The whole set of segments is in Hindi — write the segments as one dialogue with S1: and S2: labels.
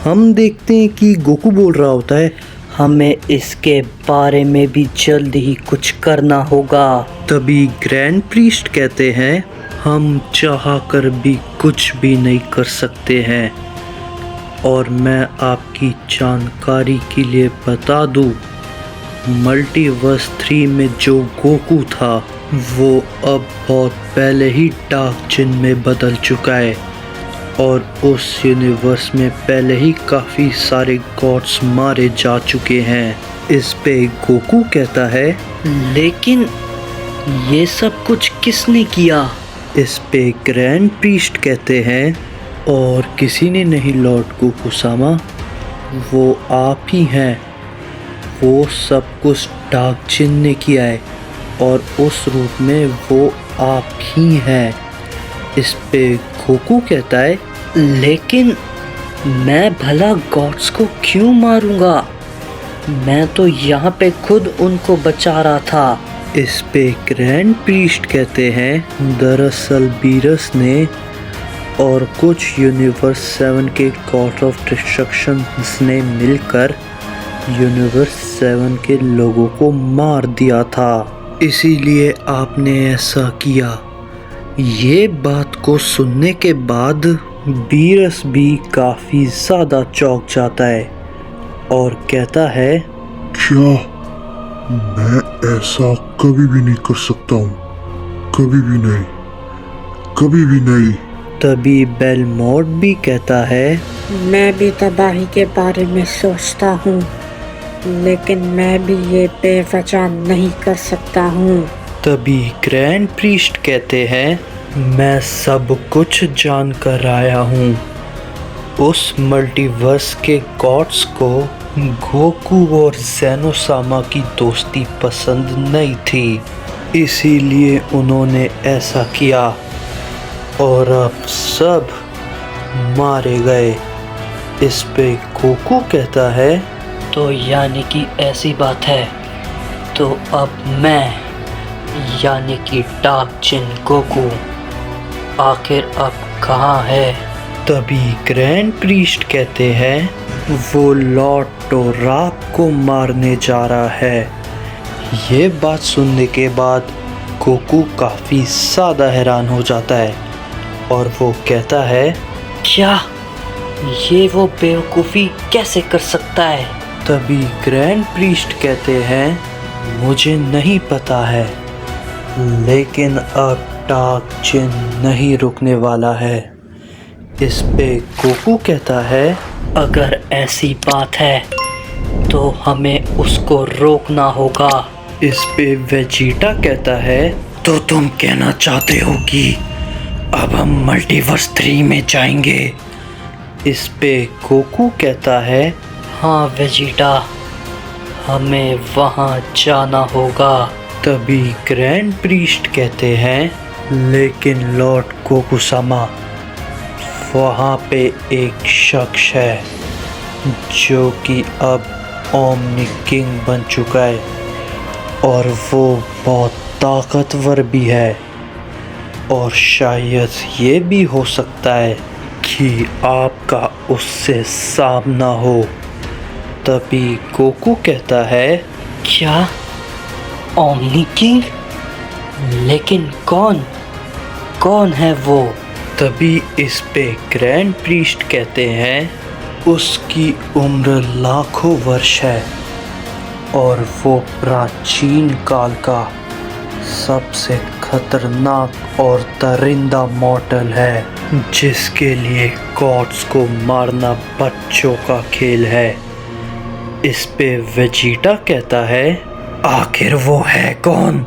S1: हम देखते हैं कि गोकू बोल रहा होता है,
S2: हमें इसके बारे में भी जल्द ही कुछ करना होगा।
S1: तभी ग्रैंड प्रीस्ट कहते हैं, हम चाह कर भी कुछ भी नहीं कर सकते हैं। और मैं आपकी जानकारी के लिए बता दूं, मल्टीवर्स 3 में जो गोकू था वो अब बहुत पहले ही डार्क जिन में बदल चुका है और उस यूनिवर्स में पहले ही काफ़ी सारे गॉड्स मारे जा चुके हैं। इस पे गोकू कहता है,
S2: लेकिन ये सब कुछ किसने किया?
S1: इस पे ग्रैंड प्रीस्ट कहते हैं, और किसी ने नहीं लॉर्ड गोकू सामा, वो आप ही हैं। वो सब कुछ डार्क जिन ने किया है और उस रूप में वो आप ही हैं। इस पे गोकू कहता है,
S2: लेकिन मैं भला गॉड्स को क्यों मारूंगा? मैं तो यहाँ पे खुद उनको बचा रहा था।
S1: इस पे ग्रैंड प्रीस्ट कहते हैं, दरअसल बीरस ने और कुछ यूनिवर्स 7 के गॉड ऑफ डिस्ट्रक्शन ने मिलकर यूनिवर्स 7 के लोगों को मार दिया था, इसीलिए आपने ऐसा किया। ये बात को सुनने के बाद बीरस भी काफ़ी ज़्यादा चौंक जाता है और कहता है,
S3: क्या मैं ऐसा कभी भी नहीं कर सकता हूँ, कभी भी नहीं, कभी भी नहीं।
S1: तभी बेलमोट भी कहता है,
S4: मैं भी तबाही के बारे में सोचता हूँ, लेकिन मैं भी ये बेवजह नहीं कर सकता हूँ।
S1: तभी ग्रैंड प्रीस्ट कहते हैं, मैं सब कुछ जान कर आया हूँ। उस मल्टीवर्स के गॉड्स को गोकू और ज़ेनोसामा की दोस्ती पसंद नहीं थी, इसीलिए उन्होंने ऐसा किया और अब सब मारे गए। इस पे गोकू कहता है,
S2: तो यानी कि ऐसी बात है, तो अब मैं यानी कि डार्क जिन गोकू आखिर अब कहाँ है?
S1: तभी ग्रैंड प्रीस्ट कहते हैं, वो लॉर्ड टोराक को मारने जा रहा है। ये बात सुनने के बाद गोकू काफ़ी ज़्यादा हैरान हो जाता है और वो कहता है,
S2: क्या ये वो बेवकूफ़ी कैसे कर सकता है?
S1: तभी ग्रैंड प्रीस्ट कहते हैं, मुझे नहीं पता है, लेकिन अब डार्क जिन नहीं रुकने वाला है। इस पे गोकू कहता है,
S2: अगर ऐसी बात है तो हमें उसको रोकना होगा।
S1: इस पे वेजिटा कहता है,
S5: तो तुम कहना चाहते हो कि अब हम मल्टीवर्स 3 में जाएंगे?
S1: इस पे गोकू कहता है,
S2: हाँ वेजिटा, हमें वहाँ जाना होगा।
S1: तभी ग्रैंड प्रीस्ट कहते हैं, लेकिन लॉर्ड गोकू सामा, वहाँ पे एक शख्स है जो कि अब ओमनी किंग बन चुका है और वो बहुत ताकतवर भी है, और शायद ये भी हो सकता है कि आपका उससे सामना हो। तभी गोकू कहता है,
S2: क्या ओमनी किंग? लेकिन कौन है वो?
S1: तभी इस पे ग्रैंड प्रीस्ट कहते हैं, उसकी उम्र लाखों वर्ष है और वो प्राचीन काल का सबसे खतरनाक और दरिंदा मॉडल है, जिसके लिए गॉड्स को मारना बच्चों का खेल है। इस पे वेजिटा कहता है,
S5: आखिर वो है कौन?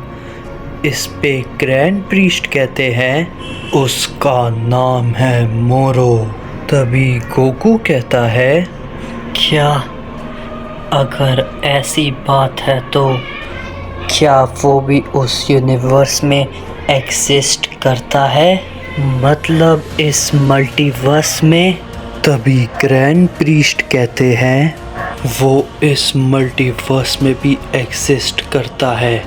S1: इस पे ग्रैंड प्रीस्ट कहते हैं, उसका नाम है मोरो। तभी गोकू कहता है,
S2: क्या अगर ऐसी बात है तो क्या वो भी उस यूनिवर्स में एग्जिस्ट करता है? मतलब इस मल्टीवर्स में?
S1: तभी ग्रैंड प्रीस्ट कहते हैं, वो इस मल्टीवर्स में भी एग्जिस्ट करता है,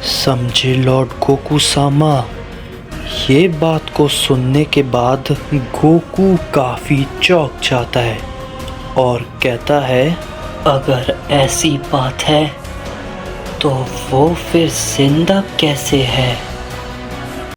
S1: समझे लॉर्ड गोकू सामा। ये बात को सुनने के बाद गोकू काफ़ी चौंक जाता है और कहता है,
S2: अगर ऐसी बात है तो वो फिर जिंदा कैसे है?